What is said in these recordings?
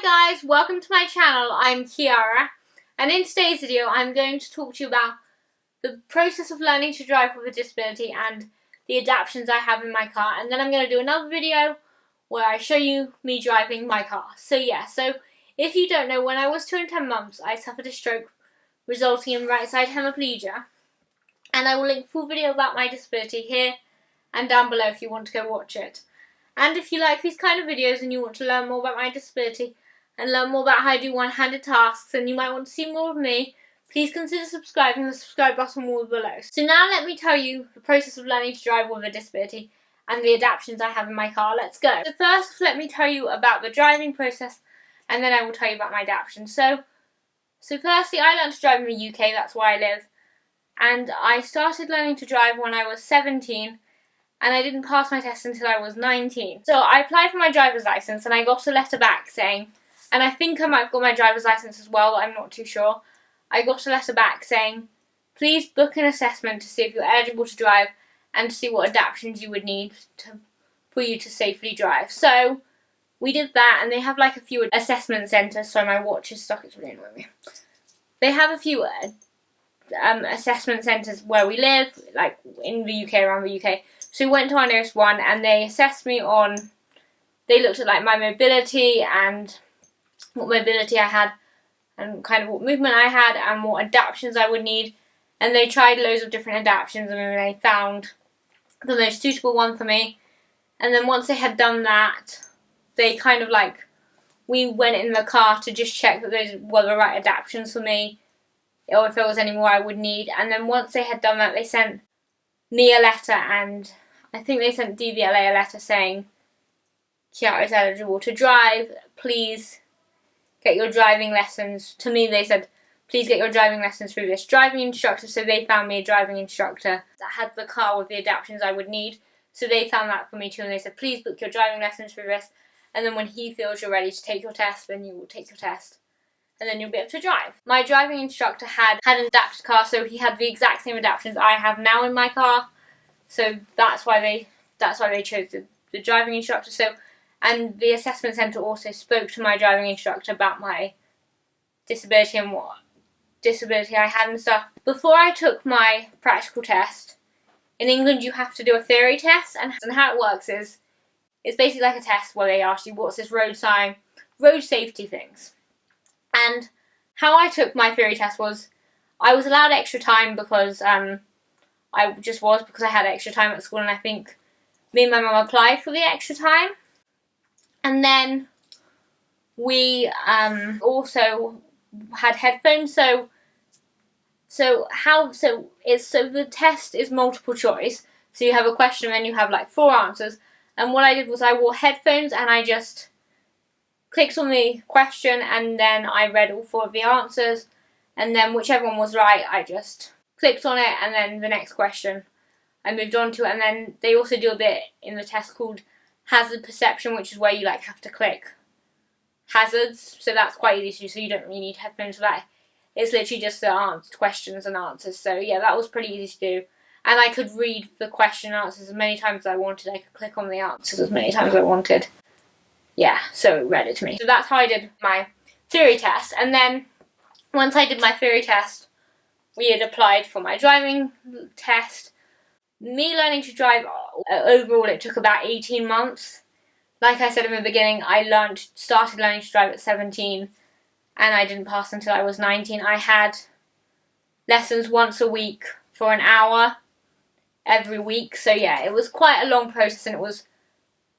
Hi guys, welcome to my channel. I'm Chiara, and in today's video I'm going to talk to you about the process of learning to drive with a disability and the adaptions I have in my car, and then I'm going to do another video where I show you me driving my car. So if you don't know, when I was 2 and 10 months I suffered a stroke resulting in right side hemiplegia, and I will link a full video about my disability here and down below if you want to go watch it. And if you like these kind of videos and you want to learn more about my disability and learn more about how I do one-handed tasks, and you might want to see more of me, please consider subscribing. The subscribe button will be below. So now let me tell you the process of learning to drive with a disability and the adaptions I have in my car. Let's go. So first, let me tell you about the driving process, and then I will tell you about my adaptions. So firstly, I learned to drive in the UK, that's where I live, and I started learning to drive when I was 17, and I didn't pass my test until I was 19. So I applied for my driver's license and I got a letter back saying, and I think I might have got my driver's license as well, I'm not too sure. I got a letter back saying, please book an assessment to see if you're eligible to drive and to see what adaptions you would need for you to safely drive. So we did that, and they have like a few assessment centres. Sorry, my watch is stuck, it's really annoying me. They have a few assessment centres where we live, like in the UK, around the UK. So we went to our nearest one and they assessed me on, they looked at like my mobility and what mobility I had and kind of what movement I had and what adaptions I would need, and they tried loads of different adaptions and then they found the most suitable one for me. And then once they had done that, they kind of like, we went in the car to just check that those were the right adaptions for me or if there was any more I would need. And then once they had done that, they sent me a letter, and I think they sent DVLA a letter saying Chiara is eligible to drive, please get your driving lessons. To me they said, please get your driving lessons through this driving instructor. So they found me a driving instructor that had the car with the adaptions I would need. So they found that for me too, and they said, please book your driving lessons through this, and then when he feels you're ready to take your test, then you will take your test, and then you'll be able to drive. My driving instructor had an adapted car, so he had the exact same adaptions I have now in my car. So that's why they chose the driving instructor. So, and the assessment centre also spoke to my driving instructor about my disability and what disability I had and stuff. Before I took my practical test, in England you have to do a theory test, and how it works is, it's basically like a test where they ask you what's this road sign, road safety things. And how I took my theory test was, I was allowed extra time because because I had extra time at school, and I think me and my mum applied for the extra time. And then we also had headphones. So the test is multiple choice. So you have a question and then you have like 4 answers. And what I did was I wore headphones and I just clicked on the question and then I read all 4 of the answers, and then whichever one was right I just clicked on it, and then the next question I moved on to it. And then they also do a bit in the test called hazard perception, which is where you like have to click hazards, so that's quite easy to do, so you don't really need headphones for that. It's literally just the questions and answers. So yeah, that was pretty easy to do, and I could read the question and answers as many times as I wanted. I could click on the answers as many times as I wanted. Yeah, so it read it to me. So that's how I did my theory test. And then once I did my theory test, we had applied for my driving test. Me learning to drive, overall it took about 18 months. Like I said in the beginning, I started learning to drive at 17 and I didn't pass until I was 19. I had lessons once a week for an hour every week. So yeah, it was quite a long process, and it was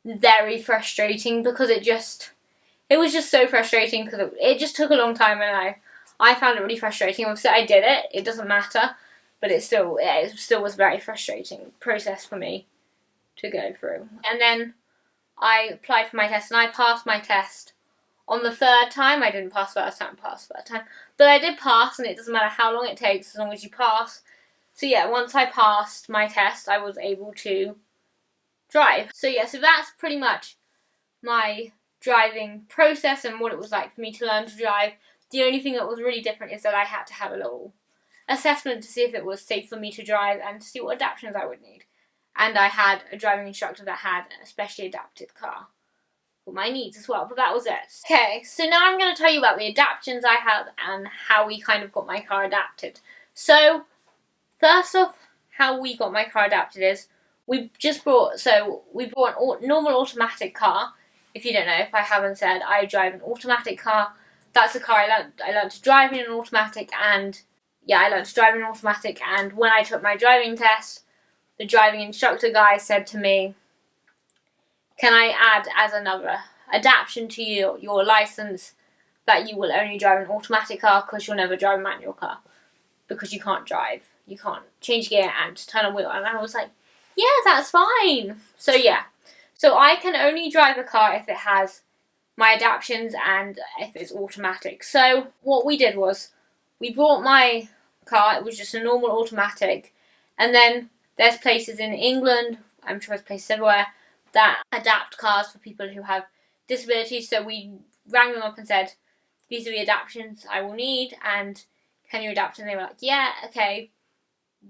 very frustrating because it was just so frustrating because it just took a long time, and I found it really frustrating. Obviously I did it, it doesn't matter, but it still was a very frustrating process for me to go through. And then I applied for my test and I passed my test on the 3rd time. I didn't pass the first time, but I did pass, and it doesn't matter how long it takes as long as you pass. So yeah, once I passed my test I was able to drive. So yeah, so that's pretty much my driving process and what it was like for me to learn to drive. The only thing that was really different is that I had to have a little assessment to see if it was safe for me to drive and to see what adaptions I would need. And I had a driving instructor that had a specially adapted car for my needs as well, but that was it. Okay, so now I'm going to tell you about the adaptions I have and how we kind of got my car adapted. So, first off, how we got my car adapted is, we bought a normal automatic car. If you don't know, if I haven't said, I drive an automatic car. That's the car I learned to drive in an automatic, and yeah, I learned to drive in an automatic, and when I took my driving test, the driving instructor guy said to me, can I add as another adaptation to your license that you will only drive an automatic car because you'll never drive a manual car because you can't drive. You can't change gear and turn a wheel. And I was like, yeah, that's fine. So yeah. So I can only drive a car if it has my adaptions and if it's automatic. So what we did was we brought my car. It was just a normal automatic. And then there's places in England, I'm sure there's places everywhere, that adapt cars for people who have disabilities. So we rang them up and said, these are the adaptions I will need, and can you adapt? And they were like, yeah, okay.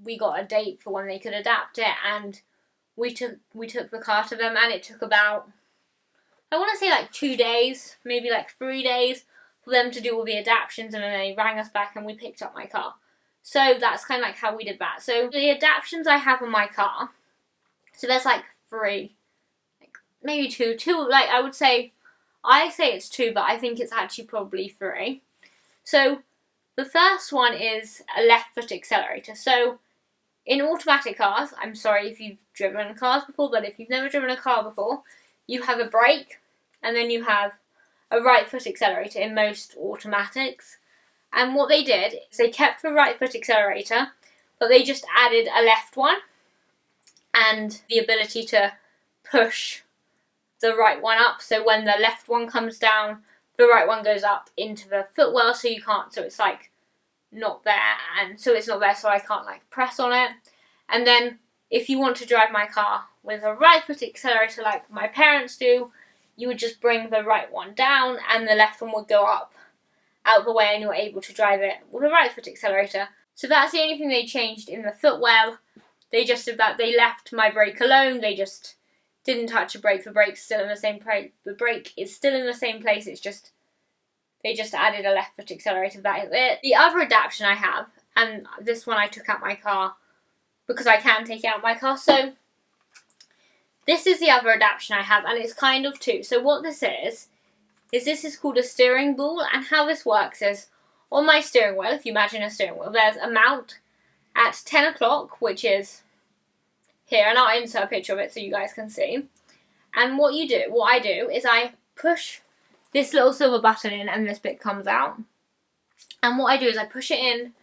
We got a date for when they could adapt it, and we took the car to them, and it took about, I want to say like 2 days, maybe like 3 days for them to do all the adaptions, and then they rang us back and we picked up my car. So that's kind of like how we did that. So the adaptions I have on my car, so there's like 3, like maybe two, like I say it's 2, but I think it's actually probably 3. So the first one is a left foot accelerator. So in automatic cars, I'm sorry if you've driven cars before, but if you've never driven a car before, you have a brake and then you have a right foot accelerator in most automatics. And what they did is they kept the right foot accelerator, but they just added a left one and the ability to push the right one up. So when the left one comes down, the right one goes up into the footwell, so you can't, so it's like not there, and so it's not there, so I can't like press on it. And then if you want to drive my car with a right foot accelerator like my parents do, you would just bring the right one down and the left one would go up out of the way, and you're able to drive it with a right foot accelerator. So that's the only thing they changed in the footwell. They just did that. They left my brake alone. They just didn't touch the brake. The brake's still in the same place. The brake is still in the same place. It's just they just added a left foot accelerator. That is it. The other adaptation I have, and this one I took out my car because I can take it out my car. So this is the other adaptation I have, and it's kind of 2. So what this is this is called a steering ball, and how this works is on my steering wheel, if you imagine a steering wheel, there's a mount at 10 o'clock, which is here, and I'll insert a picture of it so you guys can see. And what I do is I push this little silver button in and this bit comes out. And what I do is I push it in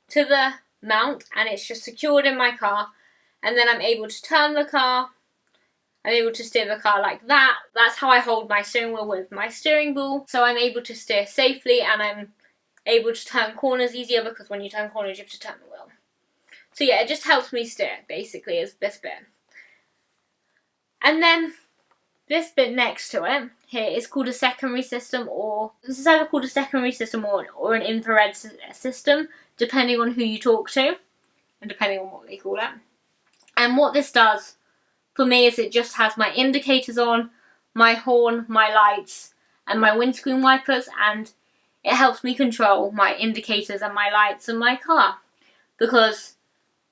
to the mount and it's just secured in my car, and then I'm able to turn the car. I'm able to steer the car like that. That's how I hold my steering wheel with my steering ball. So I'm able to steer safely, and I'm able to turn corners easier because when you turn corners you have to turn the wheel. So yeah, it just helps me steer, basically, is this bit. And then this bit next to it here is called a secondary system, or this is either called a secondary system or an infrared system, depending on who you talk to and depending on what they call it. And what this does for me is it just has my indicators on, my horn, my lights, and my windscreen wipers, and it helps me control my indicators and my lights and my car. Because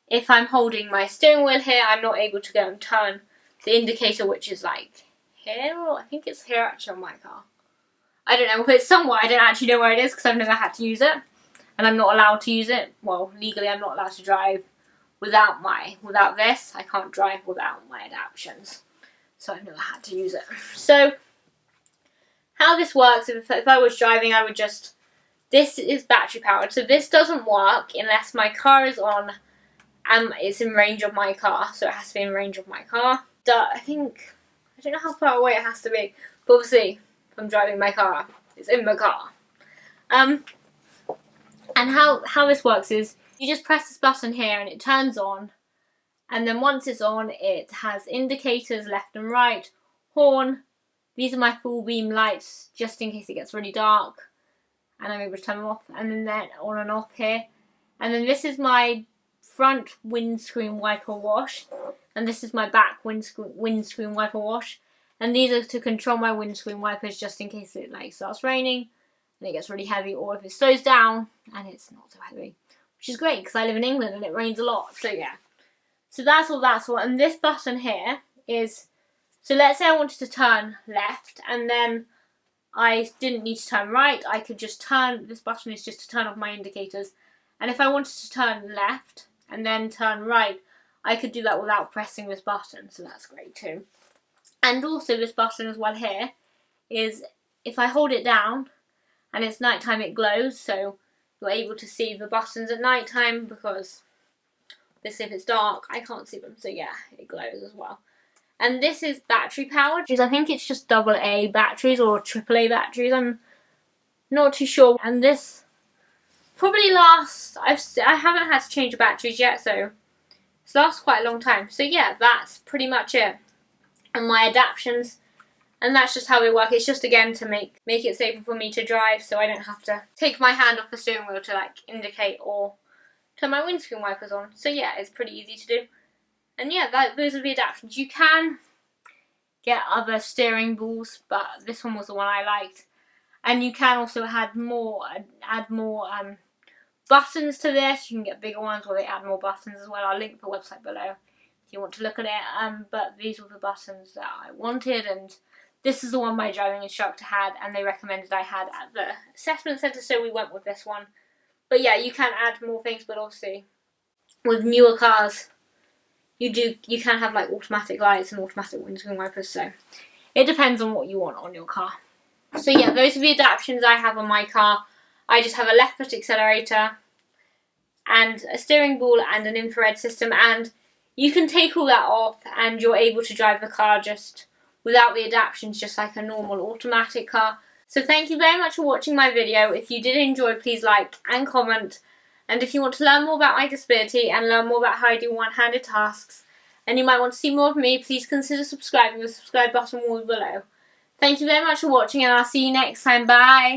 if I'm holding my steering wheel here, I'm not able to go and turn the indicator, which is like here, or I think it's here actually on my car. I don't know, if it's somewhere, I don't actually know where it is because I've never had to use it, and I'm not allowed to use it. Well, legally I'm not allowed to drive without this. I can't drive without my adaptions, so I've never had to use it. So how this works, if I was driving, I would just, this is battery powered, so this doesn't work unless my car is on and it's in range of my car, so it has to be in range of my car. I don't know how far away it has to be, but obviously if I'm driving my car, it's in my car. And how this works is you just press this button here and it turns on, and then once it's on, it has indicators left and right, horn. These are my full beam lights just in case it gets really dark, and I'm able to turn them off, and then they're on and off here. And then this is my front windscreen wiper wash, and this is my back windscreen wiper wash. And these are to control my windscreen wipers just in case it like starts raining and it gets really heavy, or if it slows down and it's not so heavy, which is great because I live in England and it rains a lot. So yeah, so that's all that's for. And this button here is, so let's say I wanted to turn left and then I didn't need to turn right, I could just turn, this button is just to turn off my indicators, and if I wanted to turn left and then turn right, I could do that without pressing this button, so that's great too. And also this button as well here is, if I hold it down and it's nighttime, it glows, so you're able to see the buttons at nighttime, because this, if it's dark, I can't see them, so yeah, it glows as well. And this is battery powered. I think it's just AA batteries or AAA batteries. I'm not too sure. And this probably lasts, I haven't had to change the batteries yet, so it lasts quite a long time. So yeah, that's pretty much it. And my adaptions. And that's just how they work. It's just, again, to make it safer for me to drive, so I don't have to take my hand off the steering wheel to like indicate or turn my windscreen wipers on. So yeah, it's pretty easy to do. And yeah, those are the adaptions. You can get other steering balls, but this one was the one I liked. And you can also add more buttons to this. You can get bigger ones where they add more buttons as well. I'll link the website below if you want to look at it. But these were the buttons that I wanted, and this is the one my driving instructor had, and they recommended I had at the assessment centre, so we went with this one. But yeah, you can add more things, but obviously with newer cars, you can have like automatic lights and automatic windscreen wipers, so it depends on what you want on your car. So yeah, those are the adaptions I have on my car. I just have a left foot accelerator and a steering ball and an infrared system, and you can take all that off and you're able to drive the car just without the adaptions, just like a normal automatic car. So thank you very much for watching my video. If you did enjoy, please like and comment. And if you want to learn more about my disability and learn more about how I do one-handed tasks, and you might want to see more of me, please consider subscribing. The subscribe button will be below. Thank you very much for watching, and I'll see you next time. Bye!